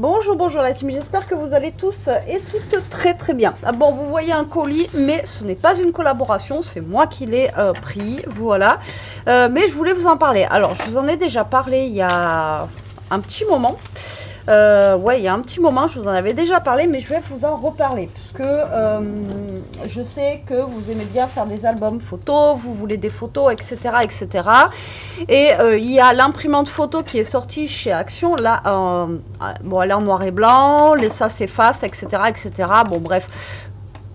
Bonjour, bonjour la team, j'espère que vous allez tous et toutes très très bien. Ah bon, vous voyez un colis, mais ce n'est pas une collaboration, c'est moi qui l'ai pris, voilà. Mais je voulais vous en parler. Alors, je vous en ai déjà parlé il y a un petit moment. Ouais, il y a un petit moment, je vous en avais déjà parlé, mais je vais vous en reparler, puisque je sais que vous aimez bien faire des albums photos, vous voulez des photos, etc., etc. Et il y a l'imprimante photo qui est sortie chez Action, là, bon, elle est en noir et blanc, ça s'efface, etc., etc. Bon, bref.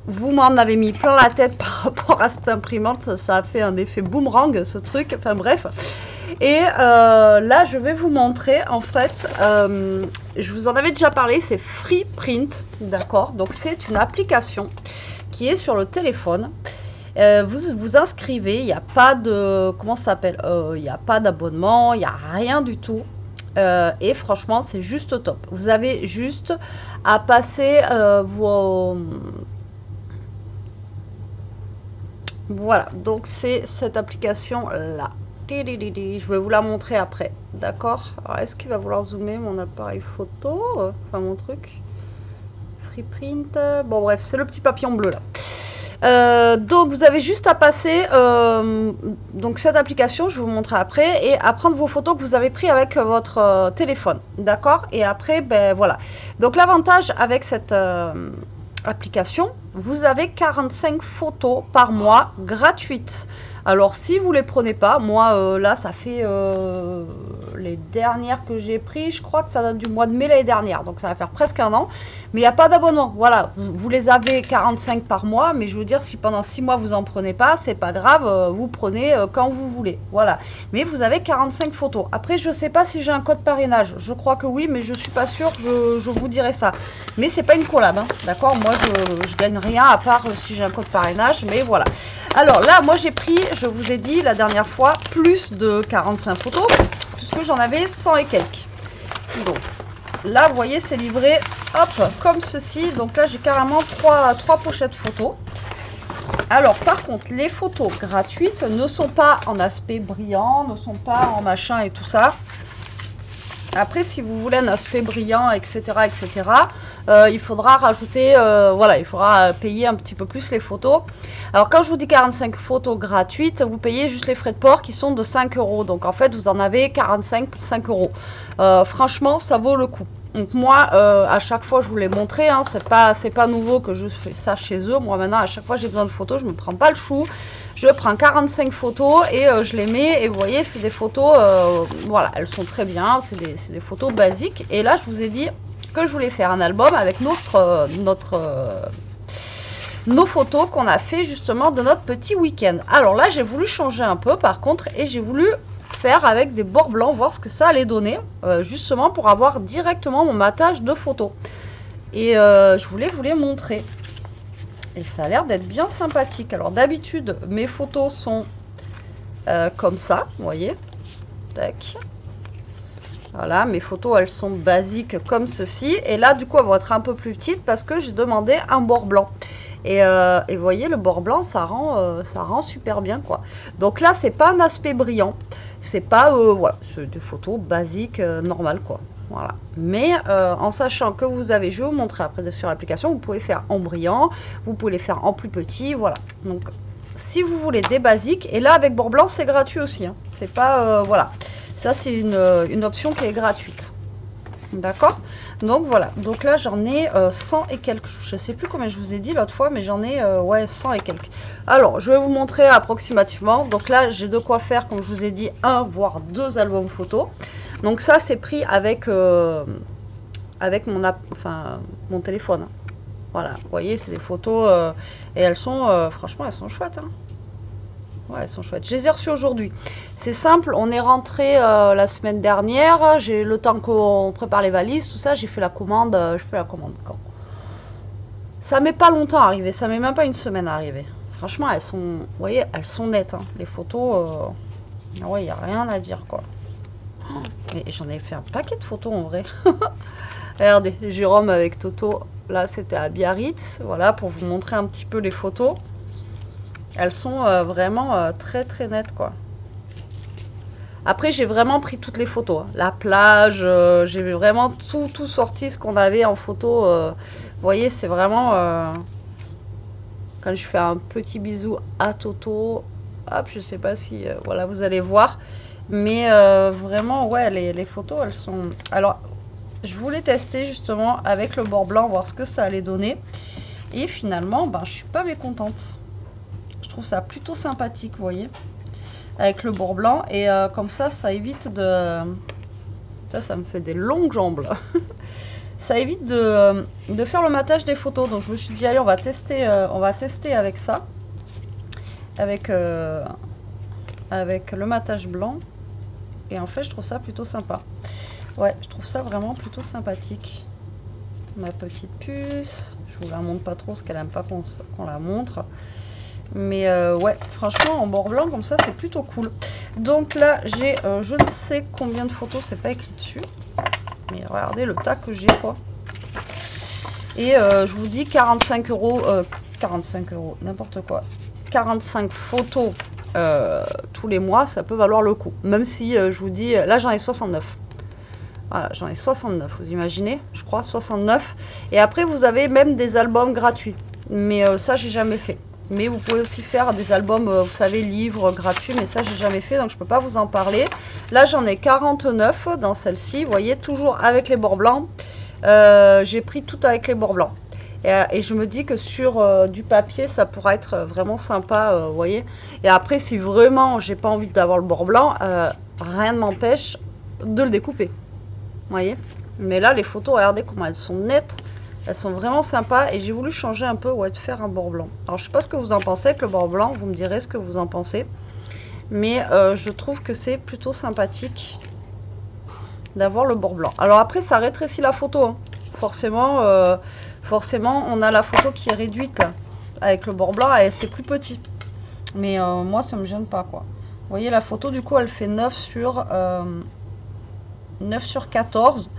Vous m'en avez mis plein la tête par rapport à cette imprimante, ça a fait un effet boomerang ce truc, enfin bref. Et là je vais vous montrer en fait, je vous en avais déjà parlé, c'est Freeprint, d'accord, donc c'est une application qui est sur le téléphone. Vous vous inscrivez, il n'y a pas de, comment ça s'appelle, il n'y a pas d'abonnement, il n'y a rien du tout. Et franchement c'est juste top. Vous avez juste à passer vos... Voilà, donc c'est cette application là. Je vais vous la montrer après, d'accord. Alors est-ce qu'il va vouloir zoomer mon appareil photo, enfin mon truc Freeprint, bon bref, c'est le petit papillon bleu là. Donc vous avez juste à passer donc cette application, je vais vous montrer après, et à prendre vos photos que vous avez pris avec votre téléphone, d'accord. Et après, ben voilà, donc l'avantage avec cette application, vous avez 45 photos par mois gratuites. Alors si vous les prenez pas, moi là ça fait les dernières que j'ai pris, je crois que ça date du mois de mai l'année dernière, donc ça va faire presque un an, mais il n'y a pas d'abonnement. Voilà, vous les avez 45 par mois, mais je veux dire, si pendant 6 mois vous en prenez pas, c'est pas grave, vous prenez quand vous voulez, voilà. Mais vous avez 45 photos. Après je sais pas si j'ai un code parrainage, je crois que oui, mais je suis pas sûre, je vous dirai ça. Mais c'est pas une collab, hein, d'accord. Moi je gagne rien à part si j'ai un code parrainage, mais voilà. Alors là moi j'ai pris, je vous ai dit la dernière fois, plus de 45 photos, puisque j'en avais 100 et quelques. Donc là vous voyez c'est livré, hop, comme ceci. Donc là j'ai carrément trois pochettes photos. Alors par contre les photos gratuites ne sont pas en aspect brillant, ne sont pas en machin et tout ça. Après, si vous voulez un aspect brillant, etc., etc., il faudra rajouter, voilà, il faudra payer un petit peu plus les photos. Alors, quand je vous dis 45 photos gratuites, vous payez juste les frais de port qui sont de 5 €. Donc, en fait, vous en avez 45 pour 5 €. Franchement, ça vaut le coup. Donc moi, à chaque fois, je vous l'ai montré, hein, c'est pas nouveau que je fais ça chez eux. Moi, maintenant, à chaque fois, j'ai besoin de photos, je me prends pas le chou. Je prends 45 photos et je les mets. Et vous voyez, c'est des photos, voilà, elles sont très bien. C'est des photos basiques. Et là, je vous ai dit que je voulais faire un album avec nos photos qu'on a fait justement de notre petit week-end. Alors là, j'ai voulu changer un peu par contre, et j'ai voulu faire avec des bords blancs, voir ce que ça allait donner, justement pour avoir directement mon matage de photos. Et je voulais vous les montrer. Et ça a l'air d'être bien sympathique. Alors d'habitude, mes photos sont comme ça, vous voyez. Tac. Voilà, mes photos, elles sont basiques comme ceci. Et là, du coup, elles vont être un peu plus petites parce que j'ai demandé un bord blanc. Et vous voyez, le bord blanc, ça rend super bien, quoi. Donc là, c'est pas un aspect brillant. C'est pas, voilà, c'est des photos basiques, normales, quoi. Voilà. Mais en sachant que vous avez, je vais vous montrer après sur l'application, vous pouvez faire en brillant, vous pouvez les faire en plus petit, voilà. Donc, si vous voulez des basiques, et là, avec bord blanc, c'est gratuit aussi, hein. C'est pas, voilà. Ça, c'est une option qui est gratuite. D'accord. Donc voilà, donc là j'en ai 100 et quelques, je sais plus combien je vous ai dit l'autre fois, mais j'en ai ouais 100 et quelques. Alors je vais vous montrer approximativement. Donc là j'ai de quoi faire, comme je vous ai dit, un voire deux albums photos. Donc ça c'est pris avec mon téléphone. Voilà, vous voyez, c'est des photos et elles sont franchement elles sont chouettes, hein. Ouais, elles sont chouettes. Je les ai reçues aujourd'hui. C'est simple, on est rentré la semaine dernière. J'ai le temps qu'on prépare les valises, tout ça. J'ai fait la commande. Je fais la commande quand? Ça met pas longtemps à arriver. Ça met même pas une semaine à arriver. Franchement, elles sont, vous voyez, elles sont nettes, hein. Les photos, ouais, il n'y a rien à dire, quoi. Mais j'en ai fait un paquet de photos en vrai. Regardez, Jérôme avec Toto. Là, c'était à Biarritz. Voilà, pour vous montrer un petit peu les photos. Elles sont vraiment très très nettes, quoi. Après, j'ai vraiment pris toutes les photos, hein. La plage, j'ai vraiment tout sorti ce qu'on avait en photo. Vous voyez, c'est vraiment... quand je fais un petit bisou à Toto, hop, je sais pas si... voilà, vous allez voir. Mais vraiment, ouais, les photos, elles sont... Alors, je voulais tester justement avec le bord blanc, voir ce que ça allait donner. Et finalement, ben, je suis pas mécontente. Je trouve ça plutôt sympathique, vous voyez, avec le bord blanc. Et comme ça évite de... Ça me fait des longues jambes, là. Ça évite de faire le matage des photos. Donc, je me suis dit, allez, on va tester avec ça. Avec le matage blanc. Et en fait, je trouve ça plutôt sympa. Ouais, je trouve ça vraiment plutôt sympathique. Ma petite puce. Je vous la montre pas trop parce qu'elle aime pas qu'on la montre. Mais ouais, franchement, en bord blanc, comme ça, c'est plutôt cool. Donc là, j'ai je ne sais combien de photos, c'est pas écrit dessus. Mais regardez le tas que j'ai, quoi. Et je vous dis 45 euros, 45 euros, n'importe quoi. 45 photos tous les mois, ça peut valoir le coup. Même si je vous dis, là j'en ai 69. Voilà, j'en ai 69, vous imaginez, je crois, 69. Et après, vous avez même des albums gratuits. Mais ça, j'ai jamais fait. Mais vous pouvez aussi faire des albums, vous savez, livres gratuits. Mais ça, j'ai jamais fait, donc je peux pas vous en parler. Là, j'en ai 49 dans celle-ci. Vous voyez, toujours avec les bords blancs. J'ai pris tout avec les bords blancs. Et je me dis que sur du papier, ça pourra être vraiment sympa, vous voyez. Et après, si vraiment j'ai pas envie d'avoir le bord blanc, rien ne m'empêche de le découper. Vous voyez. Mais là, les photos, regardez comment elles sont nettes. Elles sont vraiment sympas. Et j'ai voulu changer un peu, ouais, de faire un bord blanc. Alors, je sais pas ce que vous en pensez avec le bord blanc. Vous me direz ce que vous en pensez. Mais je trouve que c'est plutôt sympathique d'avoir le bord blanc. Alors après, ça rétrécit la photo, hein. Forcément, on a la photo qui est réduite là, avec le bord blanc et c'est plus petit. Mais moi, ça me gêne pas, quoi. Vous voyez, la photo, du coup, elle fait 9 sur 14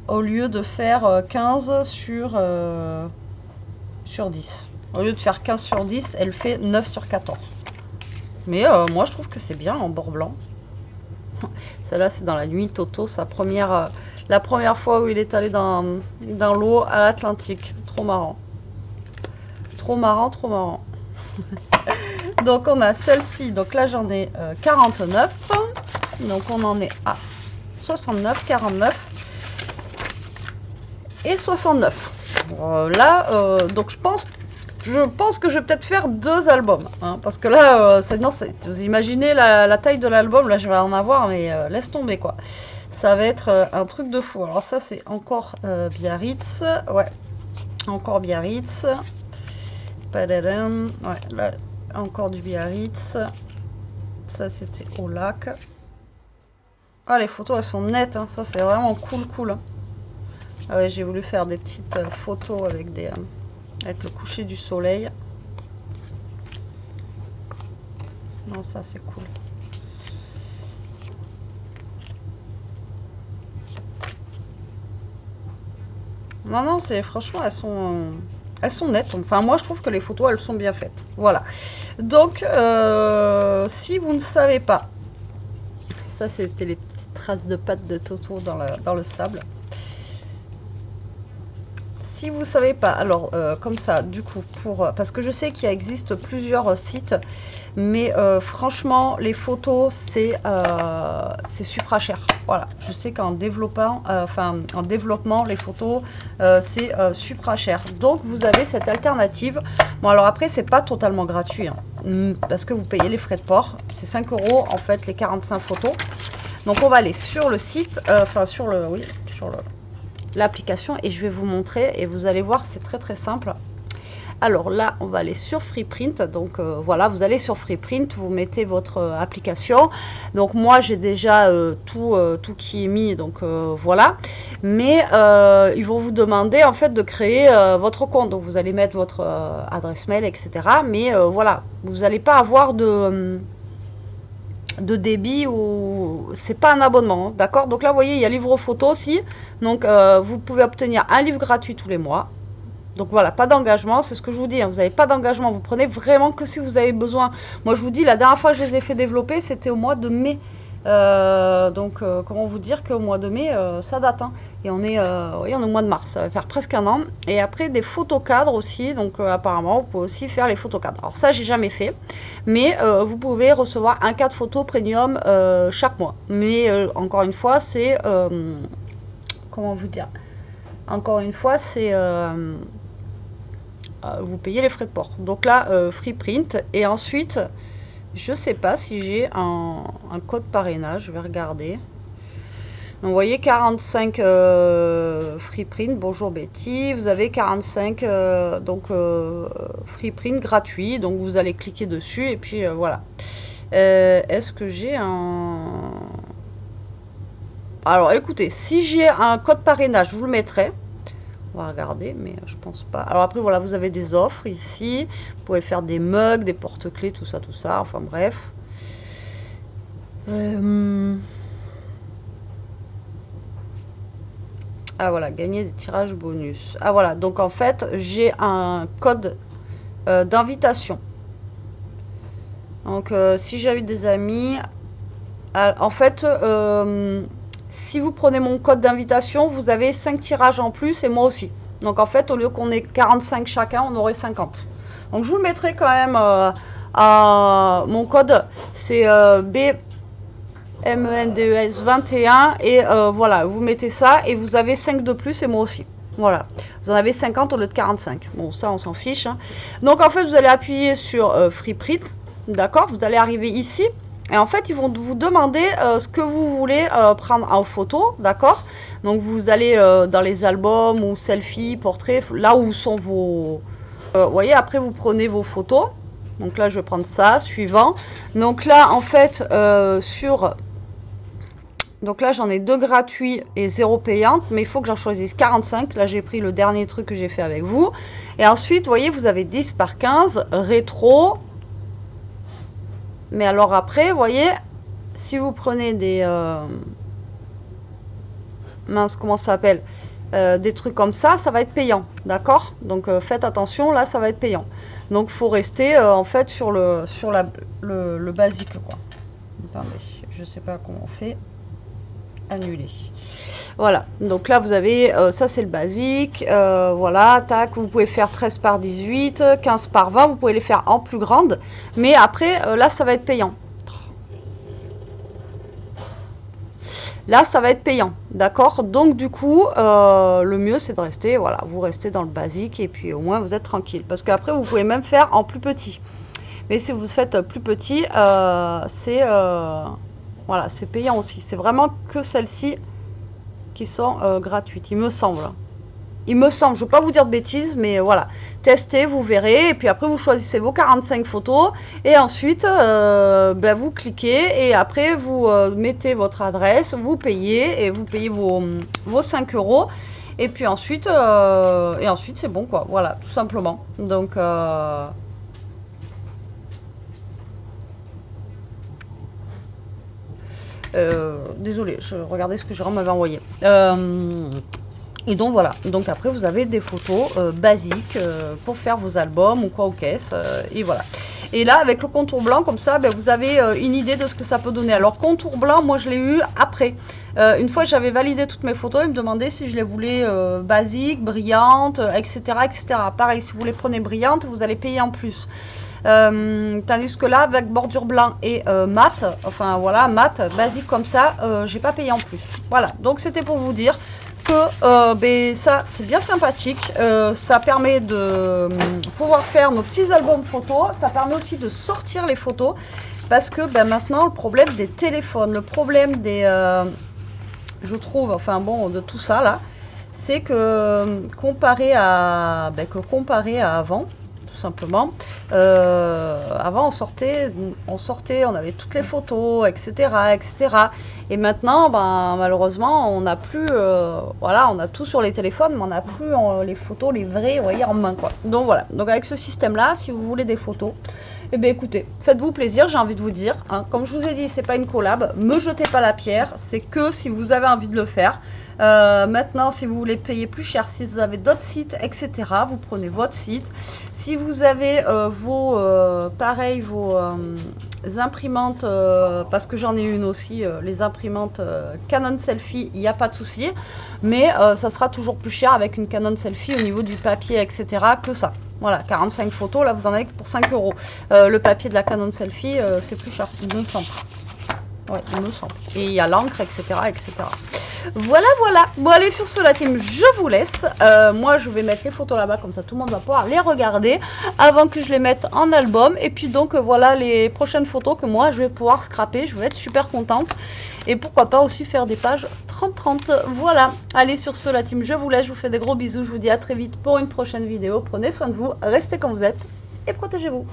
au lieu de faire 15 sur 10. Au lieu de faire 15 sur 10, elle fait 9 sur 14. Mais moi, je trouve que c'est bien en bord blanc. Celle-là, c'est dans la nuit, Toto, la première fois où il est allé dans l'eau à l'Atlantique. Trop marrant. Trop marrant, trop marrant. Donc, on a celle-ci. Donc là, j'en ai 49. Donc, on en est à 69, 49 et 69. Là, donc je pense que je vais peut-être faire 2 albums, hein, parce que là, vous imaginez la taille de l'album, là je vais en avoir, mais laisse tomber, quoi. Ça va être un truc de fou. Alors ça, c'est encore Biarritz, ouais, encore Biarritz. Padadam. Ouais, là, encore du Biarritz. Ça, c'était au lac. Ah, les photos, elles sont nettes, hein. Ça, c'est vraiment cool, hein. Ah ouais, j'ai voulu faire des petites photos avec avec le coucher du soleil. Non, ça c'est cool. Non, c'est franchement, elles sont nettes. Enfin, moi, je trouve que les photos, elles sont bien faites. Voilà. Donc, si vous ne savez pas, ça, c'était les petites traces de pattes de Toto dans le sable. Si vous savez pas, alors comme ça, du coup, parce que je sais qu'il existe plusieurs sites, mais franchement, les photos, c'est supra cher. Voilà, je sais qu'en développement, les photos, c'est supra cher. Donc, vous avez cette alternative. Bon, alors après, c'est pas totalement gratuit, hein, parce que vous payez les frais de port. C'est 5 € en fait, les 45 photos. Donc, on va aller sur le site, sur l'application et je vais vous montrer et vous allez voir, c'est très simple. Alors là, on va aller sur Freeprint. Donc voilà, vous allez sur Freeprint, vous mettez votre application. Donc moi, j'ai déjà tout qui est mis, donc voilà. Mais ils vont vous demander en fait de créer votre compte. Donc vous allez mettre votre adresse mail, etc. Mais voilà, vous n'allez pas avoir de débit ou c'est pas un abonnement, hein, d'accord. Donc là, vous voyez, il y a livre photo aussi. Donc vous pouvez obtenir un livre gratuit tous les mois. Donc voilà, pas d'engagement, c'est ce que je vous dis, hein, vous n'avez pas d'engagement, vous prenez vraiment que si vous avez besoin. Moi, je vous dis, la dernière fois que je les ai fait développer, c'était au mois de mai. Comment vous dire qu'au mois de mai, ça date, hein. Et on est, oui, on est au mois de mars, ça va faire presque un an. Et après, des photocadres aussi. Donc, apparemment, vous pouvez aussi faire les photocadres. Alors, ça, j'ai jamais fait. Mais vous pouvez recevoir un cadre photo premium chaque mois. Mais encore une fois, c'est... comment vous dire? Encore une fois, c'est... vous payez les frais de port. Donc là, free print. Et ensuite... Je sais pas si j'ai un code parrainage, je vais regarder. Donc, vous voyez 45 free print, bonjour Betty, vous avez 45 free print gratuit, donc vous allez cliquer dessus et puis voilà. Est-ce que j'ai un... Alors écoutez, si j'ai un code parrainage, je vous le mettrai. On va regarder, mais je pense pas. Alors après, voilà, vous avez des offres ici. Vous pouvez faire des mugs, des porte-clés, tout ça, tout ça. Enfin bref. Ah voilà, gagner des tirages bonus. Ah voilà, donc en fait, j'ai un code d'invitation. Donc si j'avais des amis... en fait... si vous prenez mon code d'invitation, vous avez 5 tirages en plus et moi aussi. Donc en fait, au lieu qu'on ait 45 chacun, on aurait 50. Donc je vous le mettrai quand même à mon code. C'est BMENDES21 et voilà, vous mettez ça et vous avez 5 de plus et moi aussi. Voilà, vous en avez 50 au lieu de 45. Bon, ça, on s'en fiche, hein. Donc en fait, vous allez appuyer sur Free Print. D'accord, vous allez arriver ici. Et en fait, ils vont vous demander ce que vous voulez prendre en photo, d'accord? Donc, vous allez dans les albums ou selfies, portraits, là où sont vos... vous voyez, après, vous prenez vos photos. Donc là, je vais prendre ça, suivant. Donc là, en fait, donc là, j'en ai 2 gratuits et 0 payantes, mais il faut que j'en choisisse 45. Là, j'ai pris le dernier truc que j'ai fait avec vous. Et ensuite, vous voyez, vous avez 10 par 15, rétro... Mais alors après, vous voyez, si vous prenez des... mince, comment ça s'appelle, des trucs comme ça va être payant, d'accord? Donc faites attention, là, ça va être payant. Donc il faut rester en fait sur le basique, quoi. Attendez, je sais pas comment on fait. Annuler. Voilà, donc là vous avez, ça c'est le basique, voilà, tac, vous pouvez faire 13 par 18, 15 par 20, vous pouvez les faire en plus grande, mais après, là ça va être payant. Là ça va être payant, d'accord? Donc du coup, le mieux c'est de rester, voilà, vous restez dans le basique et puis au moins vous êtes tranquille, parce qu'après vous pouvez même faire en plus petit. Mais si vous faites plus petit, c'est voilà, c'est payant aussi, c'est vraiment que celle-ci qui sont gratuites, il me semble. Il me semble, je ne veux pas vous dire de bêtises, mais voilà. Testez, vous verrez, et puis après vous choisissez vos 45 photos, et ensuite vous cliquez, et après vous mettez votre adresse, vous payez, et vous payez vos 5 €, et puis ensuite, c'est bon, quoi, voilà, tout simplement. Donc... désolé, je regardais ce que Jérôme m'avait envoyé. Et donc voilà, donc après vous avez des photos basiques pour faire vos albums ou quoi aux caisses, et voilà. Et là avec le contour blanc comme ça, vous avez une idée de ce que ça peut donner. Alors contour blanc, moi je l'ai eu après. Une fois j'avais validé toutes mes photos, il me demandait si je les voulais basiques, brillantes, etc., etc. Pareil, si vous les prenez brillantes, vous allez payer en plus. Tandis que là avec bordure blanc et mat, enfin voilà, mat, basique comme ça, j'ai pas payé en plus. Voilà, donc c'était pour vous dire que ça c'est bien sympathique, ça permet de pouvoir faire nos petits albums photos, ça permet aussi de sortir les photos, parce que maintenant le problème des téléphones, le problème des je trouve, enfin bon, de tout ça là, c'est que comparé à avant, tout simplement. Avant, on avait toutes les photos, etc., etc. Et maintenant, malheureusement, on n'a plus, voilà, on a tout sur les téléphones, mais on n'a plus les photos, les vraies, vous voyez, en main, quoi. Donc voilà. Donc avec ce système-là, si vous voulez des photos, eh bien écoutez, faites-vous plaisir, j'ai envie de vous dire, hein. Comme je vous ai dit, c'est pas une collab, me jetez pas la pierre, c'est que si vous avez envie de le faire. Maintenant, si vous voulez payer plus cher, si vous avez d'autres sites, etc., vous prenez votre site. Si vous avez vos imprimantes, parce que j'en ai une aussi, les imprimantes Canon Selfie, il n'y a pas de souci. Mais ça sera toujours plus cher avec une Canon Selfie au niveau du papier, etc. que ça. Voilà, 45 photos, là vous en avez pour 5 €. Le papier de la Canon Selfie, c'est plus cher, il me semble. Ouais, il me semble. Et il y a l'encre, etc., etc. Voilà, voilà. Bon, allez, sur ce, la team, je vous laisse. Moi, je vais mettre les photos là-bas, comme ça tout le monde va pouvoir les regarder avant que je les mette en album. Et puis donc, voilà les prochaines photos que moi, je vais pouvoir scraper. Je vais être super contente. Et pourquoi pas aussi faire des pages 30-30. Voilà. Allez, sur ce, la team, je vous laisse. Je vous fais des gros bisous. Je vous dis à très vite pour une prochaine vidéo. Prenez soin de vous, restez comme vous êtes et protégez-vous.